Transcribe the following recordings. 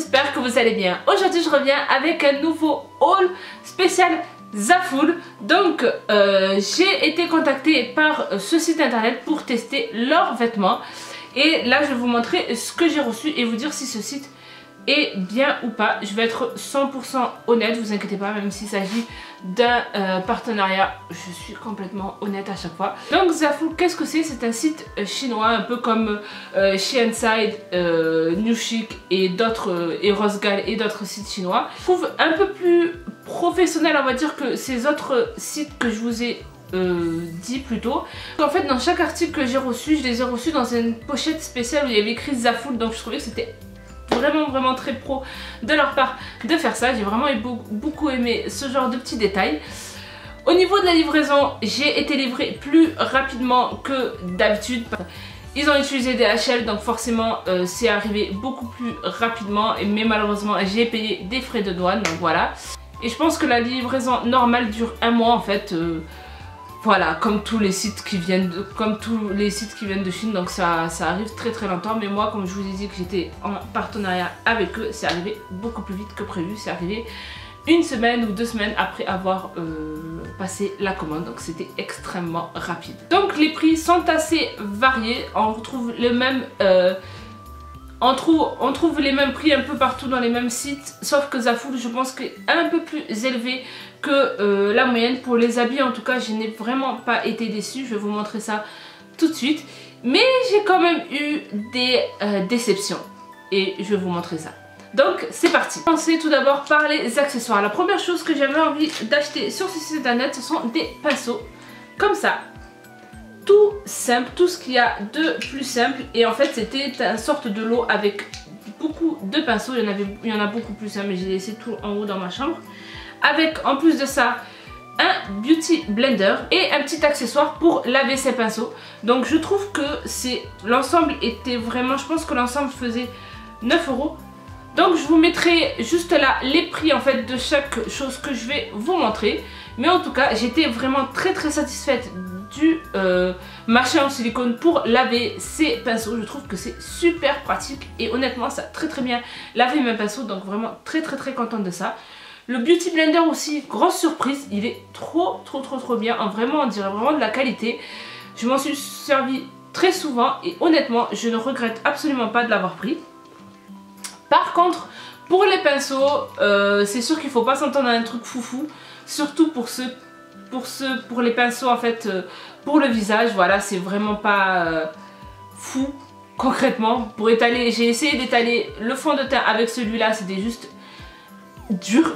j'espère que vous allez bien. Aujourd'hui je reviens avec un nouveau haul spécial Zaful. Donc j'ai été contactée par ce site internet pour tester leurs vêtements. Et là je vais vous montrer ce que j'ai reçu et vous dire si ce site est bien ou pas. Je vais être 100% honnête, vous inquiétez pas, même s'il s'agit d'un partenariat, je suis complètement honnête à chaque fois. Donc Zaful, qu'est-ce que c'est? C'est un site chinois, un peu comme Shein-Side, New Chic et d'autres, et Rosegal et d'autres sites chinois. Je trouve un peu plus professionnel, on va dire, que ces autres sites que je vous ai dit plus tôt. En fait, dans chaque article que j'ai reçu, je les ai reçus dans une pochette spéciale où il y avait écrit Zaful, donc je trouvais que c'était vraiment très pro de leur part de faire ça. J'ai vraiment beaucoup aimé ce genre de petits détails. Au niveau de la livraison, j'ai été livrée plus rapidement que d'habitude. Ils ont utilisé DHL, donc forcément c'est arrivé beaucoup plus rapidement, mais malheureusement j'ai payé des frais de douane, donc voilà. Et je pense que la livraison normale dure un mois en fait. Voilà, comme tous les sites qui viennent de Chine, donc ça arrive très longtemps. Mais moi, comme je vous ai dit que j'étais en partenariat avec eux, c'est arrivé beaucoup plus vite que prévu. C'est arrivé une semaine ou 2 semaines après avoir passé la commande, donc c'était extrêmement rapide. Donc les prix sont assez variés, on retrouve les mêmes on trouve les mêmes prix un peu partout dans les mêmes sites, sauf que Zaful, je pense qu'il est un peu plus élevé que la moyenne. Pour les habits en tout cas, je n'ai vraiment pas été déçue, je vais vous montrer ça tout de suite. Mais j'ai quand même eu des déceptions et je vais vous montrer ça. Donc c'est parti. Commencer tout d'abord par les accessoires. La première chose que j'avais envie d'acheter sur ce site internet, ce sont des pinceaux comme ça. Tout simple, tout ce qu'il y a de plus simple. Et en fait c'était une sorte de lot avec beaucoup de pinceaux. Il y en a beaucoup plus, hein, mais j'ai laissé tout en haut dans ma chambre. Avec en plus de ça un beauty blender et un petit accessoire pour laver ses pinceaux. Donc je trouve que l'ensemble était vraiment, je pense que l'ensemble faisait 9 €. Donc je vous mettrai juste là les prix en fait de chaque chose que je vais vous montrer. Mais en tout cas j'étais vraiment très satisfaite du machin en silicone pour laver ses pinceaux. Je trouve que c'est super pratique et honnêtement ça a très bien lavé mes pinceaux, donc vraiment très contente de ça. Le beauty blender aussi, grosse surprise, il est trop bien, vraiment on dirait vraiment de la qualité. Je m'en suis servi très souvent et honnêtement je ne regrette absolument pas de l'avoir pris. Par contre pour les pinceaux, c'est sûr qu'il ne faut pas s'entendre à un truc foufou, surtout pour les pinceaux en fait pour le visage. Voilà, c'est vraiment pas fou concrètement. Pour étaler, j'ai essayé d'étaler le fond de teint avec celui-là, c'était juste dur.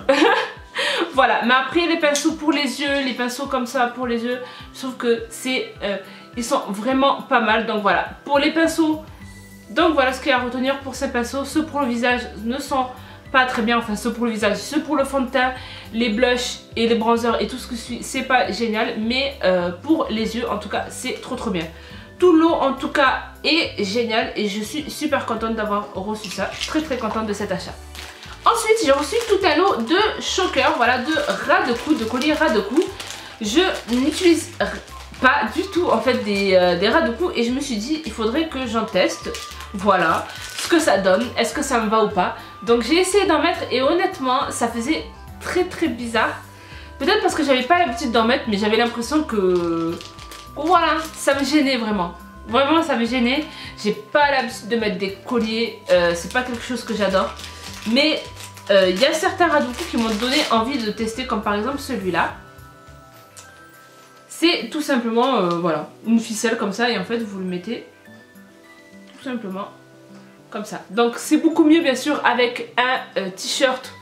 Voilà, mais après les pinceaux pour les yeux, les pinceaux comme ça pour les yeux, je trouve que ils sont vraiment pas mal. Donc voilà, pour les pinceaux, donc voilà ce qu'il y a à retenir pour ces pinceaux. Ceux pour le visage ne sont pas très bien, enfin ceux pour le visage, ceux pour le fond de teint, les blushs et les bronzers et tout ce que suit, c'est pas génial, mais pour les yeux en tout cas c'est trop bien. Tout l'eau en tout cas est génial et je suis super contente d'avoir reçu ça, très contente de cet achat. Ensuite j'ai reçu tout un lot de chokers, voilà, de ras de cou, de colliers ras de cou. Je n'utilise pas du tout en fait des ras de cou et je me suis dit il faudrait que j'en teste, voilà ce que ça donne, est-ce que ça me va ou pas. Donc j'ai essayé d'en mettre et honnêtement ça faisait très bizarre. Peut-être parce que j'avais pas l'habitude d'en mettre, mais j'avais l'impression que voilà, ça me gênait vraiment. Vraiment ça me gênait. J'ai pas l'habitude de mettre des colliers, c'est pas quelque chose que j'adore. Mais il y a certains ras de cou qui m'ont donné envie de tester, comme par exemple celui-là. C'est tout simplement voilà, une ficelle comme ça et en fait vous le mettez tout simplement comme ça. Donc c'est beaucoup mieux bien sûr avec un t-shirt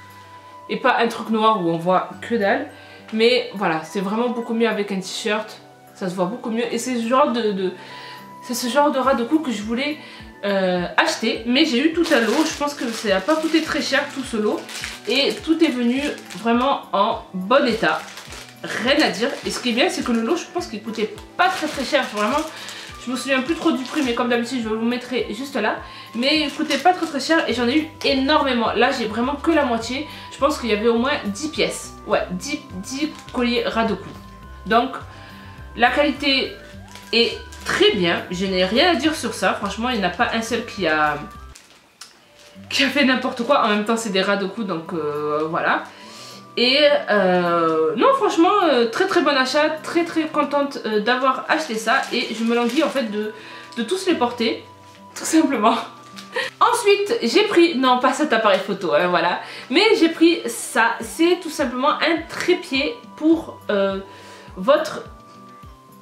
et pas un truc noir où on voit que dalle. Mais voilà, c'est vraiment beaucoup mieux avec un t-shirt, ça se voit beaucoup mieux. Et c'est ce genre de ras de cou que je voulais acheter. Mais j'ai eu tout un lot, je pense que ça n'a pas coûté très cher tout ce lot. Et tout est venu vraiment en bon état, rien à dire. Et ce qui est bien c'est que le lot je pense qu'il coûtait pas très cher, vraiment. Je me souviens plus trop du prix, mais comme d'habitude je vous le mettrai juste là. Mais il coûtait pas très cher et j'en ai eu énormément. Là j'ai vraiment que la moitié. Je pense qu'il y avait au moins 10 pièces. Ouais, 10 colliers ras de cou. Donc la qualité est très bien. Je n'ai rien à dire sur ça. Franchement il n'y en a pas un seul qui a qui a fait n'importe quoi. En même temps c'est des ras de cou, donc voilà. Et non, franchement très très bon achat, très très contente d'avoir acheté ça. Et je me languis en fait de tous les porter, tout simplement. Ensuite j'ai pris, non pas cet appareil photo, hein, voilà, mais j'ai pris ça. C'est tout simplement un trépied pour votre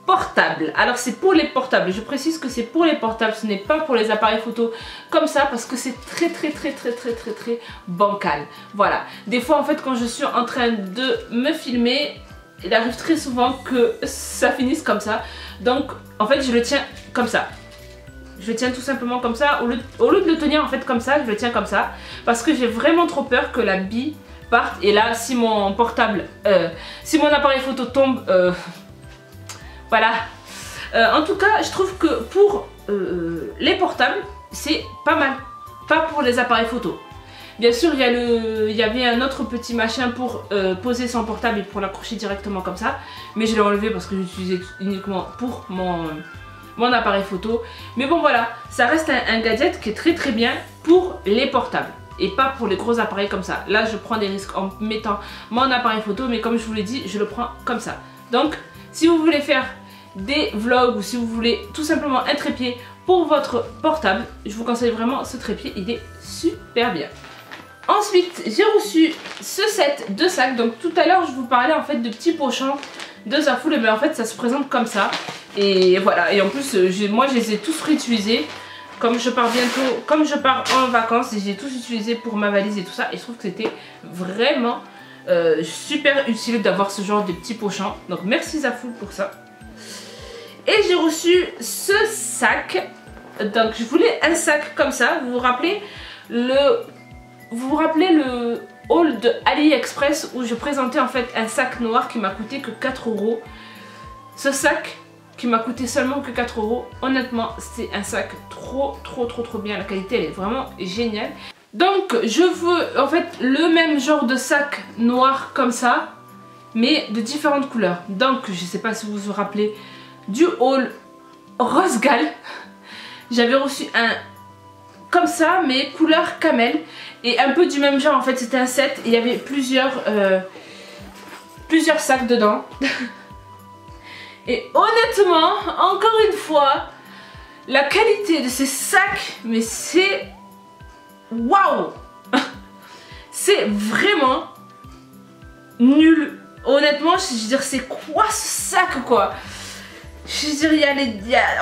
portable. Alors c'est pour les portables, je précise que c'est pour les portables, ce n'est pas pour les appareils photo comme ça, parce que c'est très bancal. Voilà, des fois en fait quand je suis en train de me filmer, il arrive très souvent que ça finisse comme ça. Donc en fait je le tiens comme ça. Je le tiens tout simplement comme ça, au lieu de le tenir en fait comme ça, je le tiens comme ça, parce que j'ai vraiment trop peur que la bille parte. Et là si mon portable, si mon appareil photo tombe, voilà. En tout cas je trouve que pour les portables c'est pas mal, pas pour les appareils photo. Bien sûr il y avait un autre petit machin pour poser son portable et pour l'accrocher directement comme ça, mais je l'ai enlevé parce que j'utilisais uniquement pour mon appareil photo. Mais bon voilà, ça reste un gadget qui est très bien pour les portables et pas pour les gros appareils comme ça. Là je prends des risques en mettant mon appareil photo, mais comme je vous l'ai dit, je le prends comme ça. Donc si vous voulez faire des vlogs ou si vous voulez tout simplement un trépied pour votre portable, je vous conseille vraiment ce trépied, il est super bien. Ensuite j'ai reçu ce set de sacs. Donc tout à l'heure je vous parlais en fait de petits pochons de Zaful, et bien en fait ça se présente comme ça. Et voilà, et en plus moi je les ai tous réutilisés. Comme je pars bientôt, comme je pars en vacances, j'ai tous utilisé pour ma valise et tout ça. Et je trouve que c'était vraiment super utile d'avoir ce genre de petits pochons. Donc merci Zaful pour ça. Et j'ai reçu ce sac. Donc je voulais un sac comme ça. Vous vous rappelez le haul de AliExpress où je présentais en fait un sac noir qui m'a coûté que 4 €. Ce sac qui m'a coûté seulement que 4 €, honnêtement c'est un sac trop bien. La qualité elle est vraiment géniale. Donc je veux en fait le même genre de sac noir comme ça, mais de différentes couleurs. Donc je sais pas si vous vous rappelez du haul Rose Gal. J'avais reçu un comme ça mais couleur camel, et un peu du même genre en fait. C'était un set et il y avait plusieurs sacs dedans. Et honnêtement, encore une fois, la qualité de ces sacs, mais c'est waouh. C'est vraiment nul. Honnêtement, je veux dire, c'est quoi ce sac quoi? Je veux dire,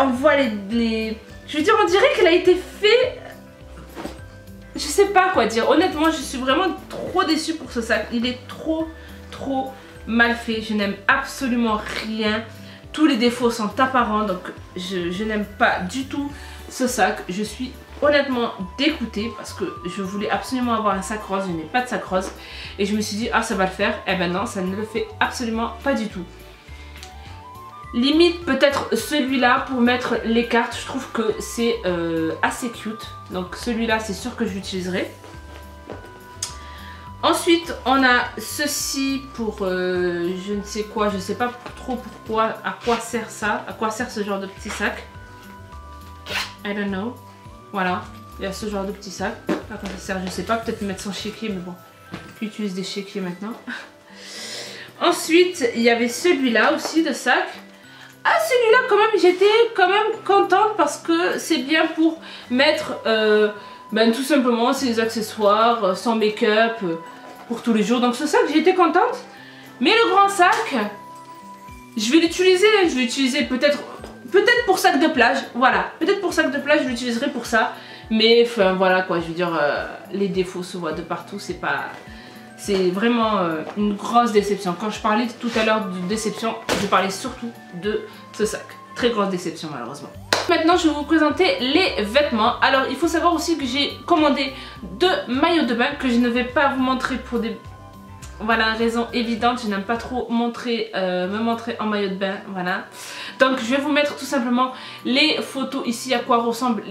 on voit les... Je veux dire, on dirait qu'il a été fait... Je sais pas quoi dire. Honnêtement, je suis vraiment trop déçue pour ce sac. Il est trop mal fait. Je n'aime absolument rien. Tous les défauts sont apparents, donc je n'aime pas du tout ce sac. Je suis honnêtement dégoûtée parce que je voulais absolument avoir un sac rose. Je n'ai pas de sac rose et je me suis dit ah ça va le faire. Eh ben non, ça ne le fait absolument pas du tout. Limite peut-être celui-là pour mettre les cartes. Je trouve que c'est assez cute. Donc celui-là c'est sûr que je l'utiliserai. Ensuite on a ceci pour je ne sais quoi, je ne sais pas trop pourquoi, à quoi sert ça, à quoi sert ce genre de petit sac. I don't know. Voilà, il y a ce genre de petit sac. À quoi ça sert, je ne sais pas, peut-être mettre son chéquier, mais bon, qui utilise des chéquiers maintenant. Ensuite il y avait celui-là aussi de sac. Ah celui-là quand même, j'étais quand même contente parce que c'est bien pour mettre ben, tout simplement ses accessoires, son make-up pour tous les jours. Donc ce sac j'étais contente. Mais le grand sac, je vais l'utiliser peut-être pour sac de plage. Voilà, peut-être pour sac de plage je l'utiliserai pour ça. Mais enfin voilà quoi, je veux dire les défauts se voient de partout, c'est pas... C'est vraiment une grosse déception. Quand je parlais tout à l'heure de déception, je parlais surtout de ce sac. Très grosse déception malheureusement. Maintenant je vais vous présenter les vêtements. Alors il faut savoir aussi que j'ai commandé 2 maillots de bain que je ne vais pas vous montrer pour des raisons évidentes. Je n'aime pas trop me montrer en maillot de bain. Voilà. Donc je vais vous mettre tout simplement les photos ici à quoi ressemblent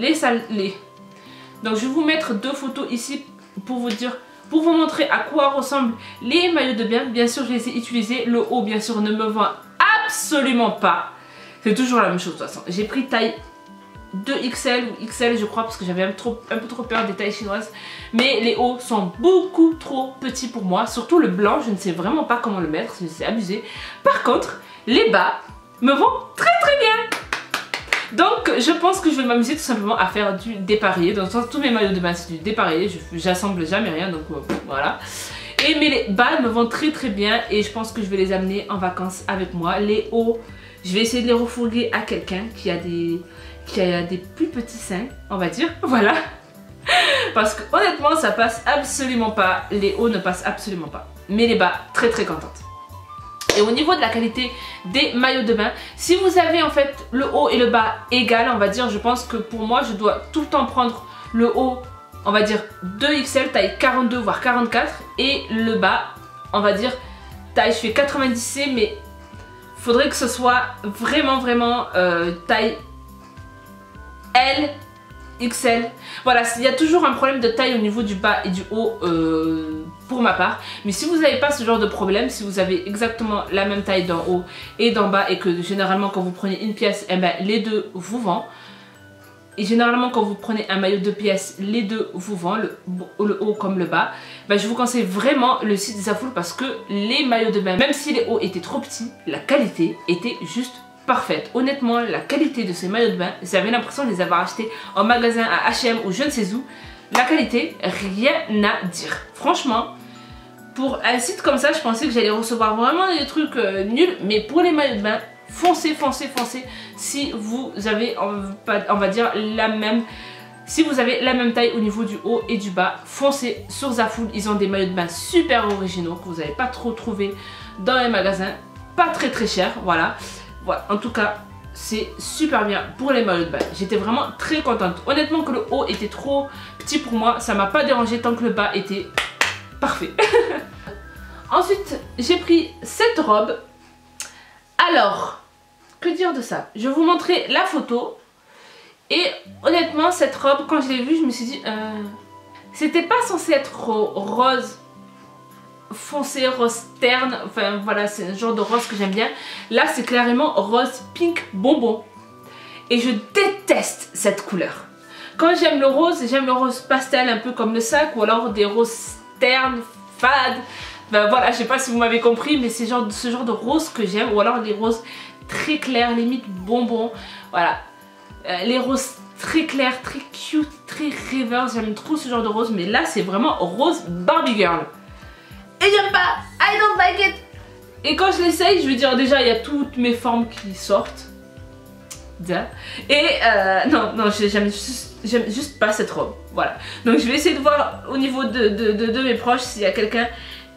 Donc je vais vous mettre 2 photos ici pour vous montrer à quoi ressemblent les maillots de bain. Bien sûr je les ai utilisés. Le haut bien sûr ne me vend absolument pas. C'est toujours la même chose de toute façon. J'ai pris taille 2XL ou XL je crois, parce que j'avais un peu trop peur des tailles chinoises. Mais les hauts sont beaucoup trop petits pour moi, surtout le blanc, je ne sais vraiment pas comment le mettre, c'est abusé. Par contre, les bas me vont très bien. Donc je pense que je vais m'amuser tout simplement à faire du dépareillé. Dans le sens, tous mes maillots de bain c'est du dépareillé, j'assemble jamais rien, donc voilà. Mais les bas me vont très bien et je pense que je vais les amener en vacances avec moi. Les hauts, je vais essayer de les refourguer à quelqu'un qui a des plus petits seins, on va dire, voilà. Parce que honnêtement ça passe absolument pas, les hauts ne passent absolument pas. Mais les bas, très contente. Et au niveau de la qualité des maillots de bain, si vous avez en fait le haut et le bas égal, on va dire, je pense que pour moi je dois tout le temps prendre le haut, on va dire 2XL, taille 42 voire 44, et le bas, on va dire taille, je fais 90C, mais faudrait que ce soit vraiment taille L, XL. Voilà, il y a toujours un problème de taille au niveau du bas et du haut pour ma part. Mais si vous n'avez pas ce genre de problème, si vous avez exactement la même taille d'en haut et d'en bas et que généralement quand vous prenez une pièce, eh ben, les deux vous vont. Et généralement quand vous prenez un maillot de 2 pièces, les deux vous vont, le haut comme le bas. Ben, je vous conseille vraiment le site Zaful parce que les maillots de bain, même si les hauts étaient trop petits, la qualité était juste parfaite. Honnêtement, la qualité de ces maillots de bain, j'avais l'impression de les avoir achetés en magasin à H&M ou je ne sais où. La qualité, rien à dire. Franchement, pour un site comme ça, je pensais que j'allais recevoir vraiment des trucs nuls. Mais pour les maillots de bain, foncez si vous avez, on va dire, si vous avez la même taille au niveau du haut et du bas, foncez sur Zaful. Ils ont des maillots de bain super originaux que vous n'avez pas trop trouvé dans les magasins. Pas très cher, voilà. Voilà, en tout cas, c'est super bien pour les maillots de bain. J'étais vraiment très contente. Honnêtement, que le haut était trop petit pour moi, ça m'a pas dérangé tant que le bas était parfait. Ensuite, j'ai pris cette robe. Alors, que dire de ça? Je vais vous montrer la photo. Et honnêtement, cette robe, quand je l'ai vue, je me suis dit... C'était pas censé être rose foncé, rose terne, enfin voilà, c'est un genre de rose que j'aime bien. Là c'est clairement rose pink bonbon et je déteste cette couleur. Quand j'aime le rose pastel un peu comme le sac, ou alors des roses ternes, fades. Ben voilà, je sais pas si vous m'avez compris, mais c'est ce genre de rose que j'aime, ou alors les roses très clairs, limite bonbons, voilà. Les roses très clairs, très cute, très rêveurs, j'aime trop ce genre de rose, mais là c'est vraiment rose Barbie Girl. Et j'aime pas, I don't like it. Et quand je l'essaye, je veux dire, déjà il y a toutes mes formes qui sortent. Et non, j'aime juste pas cette robe. Voilà. Donc je vais essayer de voir au niveau de mes proches s'il y a quelqu'un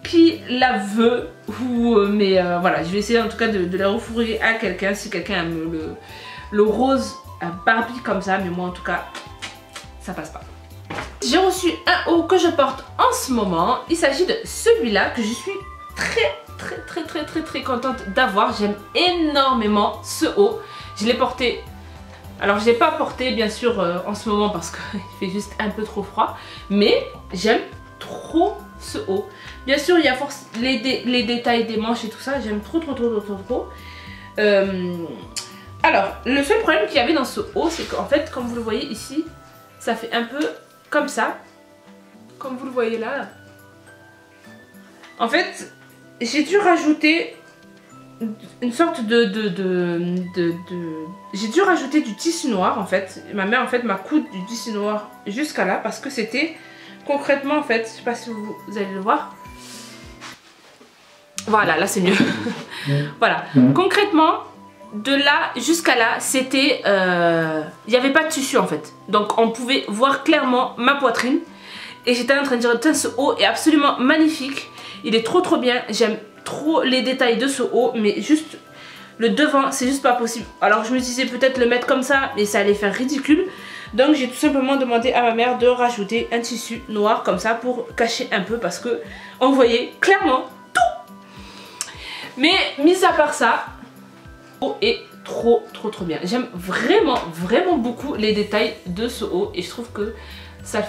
qui la veut. Mais voilà, je vais essayer en tout cas de la refourguer à quelqu'un si quelqu'un aime le rose Barbie comme ça. Mais moi en tout cas, ça passe pas. J'ai reçu un haut que je porte en ce moment. Il s'agit de celui-là que je suis très contente d'avoir. J'aime énormément ce haut. Je l'ai porté. Alors je l'ai pas porté bien sûr en ce moment parce qu'il fait juste un peu trop froid. Mais j'aime trop ce haut. Bien sûr il y a les détails des manches et tout ça. J'aime trop. Alors le seul problème qu'il y avait dans ce haut, c'est qu'en fait comme vous le voyez ici, ça fait un peu comme ça, comme vous le voyez là. En fait, j'ai dû rajouter une sorte j'ai dû rajouter du tissu noir en fait. Ma mère en fait m'a coudre du tissu noir jusqu'à là parce que c'était concrètement en fait, je sais pas si vous allez le voir. Voilà, là c'est mieux. Voilà, concrètement de là jusqu'à là, c'était... il n'y avait pas de tissu en fait. Donc on pouvait voir clairement ma poitrine. Et j'étais en train de dire, putain, ce haut est absolument magnifique. Il est trop bien. J'aime trop les détails de ce haut. Mais juste le devant, c'est juste pas possible. Alors je me disais peut-être le mettre comme ça, mais ça allait faire ridicule. Donc j'ai tout simplement demandé à ma mère de rajouter un tissu noir comme ça pour cacher un peu. Parce que on voyait clairement tout. Mais mis à part ça... haut est trop bien. J'aime vraiment beaucoup les détails de ce haut et je trouve que ça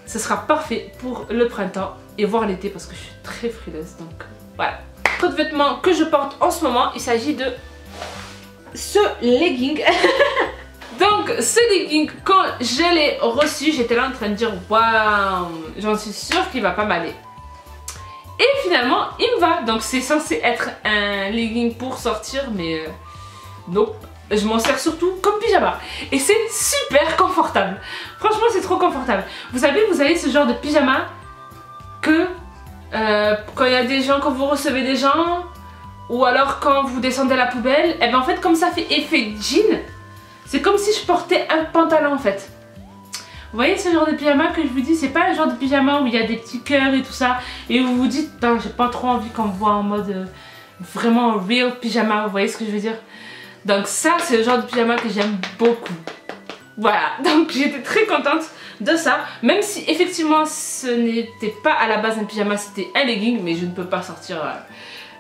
sera parfait pour le printemps et voire l'été parce que je suis très frileuse. Donc voilà. Autre vêtement que je porte en ce moment, il s'agit de ce legging. Donc Donc ce legging, quand je l'ai reçu, j'étais là en train de dire waouh, j'en suis sûre qu'il va pas m'aller. Et finalement il me va. Donc c'est censé être un legging pour sortir, mais nope. Je m'en sers surtout comme pyjama. Et c'est super confortable. Franchement c'est trop confortable. Vous savez ce genre de pyjama que quand il y a des gens, quand vous recevez des gens, ou alors quand vous descendez à la poubelle, et ben en fait comme ça fait effet jean, c'est comme si je portais un pantalon en fait. Vous voyez ce genre de pyjama que je vous dis, c'est pas un genre de pyjama où il y a des petits cœurs et tout ça, et vous vous dites, j'ai pas trop envie qu'on me voit en mode vraiment real pyjama, vous voyez ce que je veux dire. Donc ça c'est le genre de pyjama que j'aime beaucoup. Voilà, donc j'étais très contente de ça, même si effectivement ce n'était pas à la base un pyjama, c'était un legging, mais je ne peux pas sortir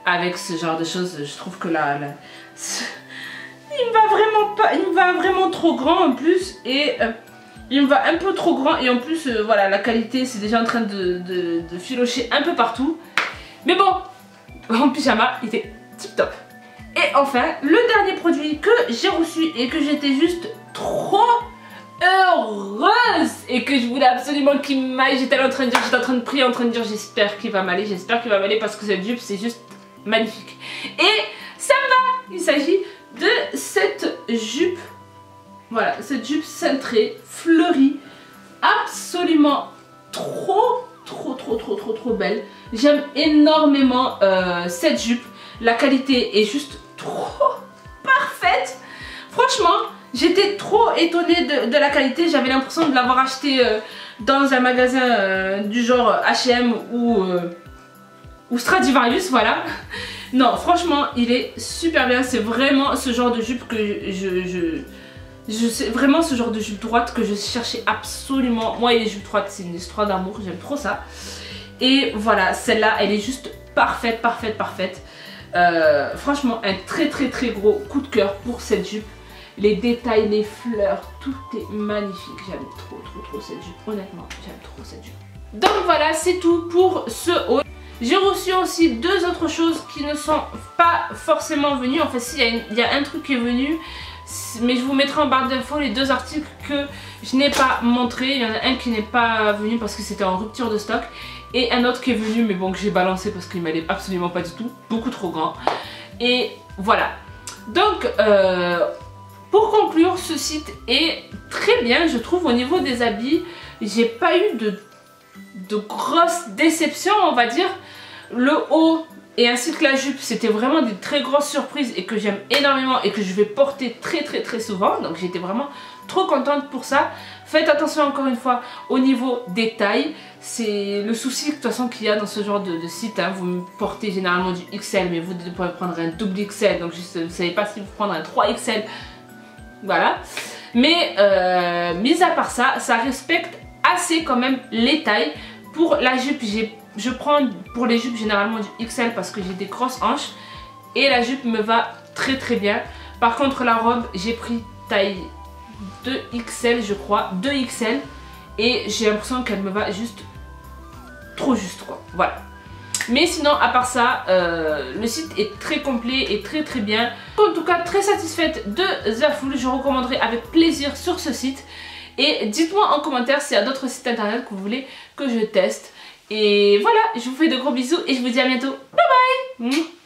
avec ce genre de choses. Je trouve que là il me va vraiment pas, il me va vraiment trop grand en plus, et il me va un peu trop grand, et en plus voilà, la qualité c'est déjà en train de filocher un peu partout, mais bon, en pyjama il était tip top. Et enfin le dernier produit que j'ai reçu et que j'étais juste trop heureuse et que je voulais absolument qu'il m'aille, j'étais en train de prier, en train de dire j'espère qu'il va m'aller, parce que cette jupe c'est juste magnifique. Et ça me va. Il s'agit de cette jupe, voilà, cette jupe cintrée, fleurie, absolument trop belle. J'aime énormément cette jupe, la qualité est juste trop parfaite. Franchement j'étais trop étonnée de la qualité, j'avais l'impression de l'avoir acheté dans un magasin du genre H&M ou Stradivarius, voilà. Non, franchement, il est super bien, c'est vraiment ce genre de jupe que c'est vraiment ce genre de jupe droite que je cherchais absolument. Moi, les jupes droites, c'est une histoire d'amour, j'aime trop ça. Et voilà, celle-là, elle est juste parfaite. Franchement, un très gros coup de cœur pour cette jupe. Les détails, les fleurs, tout est magnifique. J'aime trop cette jupe. Honnêtement, j'aime trop cette jupe. Donc voilà, c'est tout pour ce haul. J'ai reçu aussi deux autres choses qui ne sont pas forcément venues. Enfin si, il y a un truc qui est venu, mais je vous mettrai en barre d'infos les deux articles que je n'ai pas montré. Il y en a un qui n'est pas venu parce que c'était en rupture de stock, et un autre qui est venu mais bon, que j'ai balancé parce qu'il m'allait absolument pas du tout, beaucoup trop grand. Et voilà. Donc pour conclure, ce site est très bien, je trouve. Au niveau des habits, j'ai pas eu de grosses déceptions, on va dire. Le haut et ainsi que la jupe, c'était vraiment des très grosses surprises et que j'aime énormément et que je vais porter très souvent. Donc j'étais vraiment trop contente pour ça. Faites attention encore une fois au niveau des tailles. C'est le souci de toute façon qu'il y a dans ce genre de site, hein. Vous portez généralement du XL, mais vous pouvez prendre un double XL. Donc je ne savais pas si vous prendre un 3XL. Voilà. Mais mis à part ça, ça respecte assez quand même les tailles. Pour la jupe, je prends pour les jupes généralement du XL parce que j'ai des grosses hanches. Et la jupe me va très bien. Par contre la robe, j'ai pris taille 2XL je crois, 2XL. Et j'ai l'impression qu'elle me va juste trop juste quoi, voilà. Mais sinon à part ça, le site est très complet et très bien. En tout cas très satisfaite de Zaful, je recommanderai avec plaisir sur ce site. Et dites-moi en commentaire s'il y a d'autres sites internet que vous voulez que je teste. Et voilà, je vous fais de gros bisous et je vous dis à bientôt. Bye bye.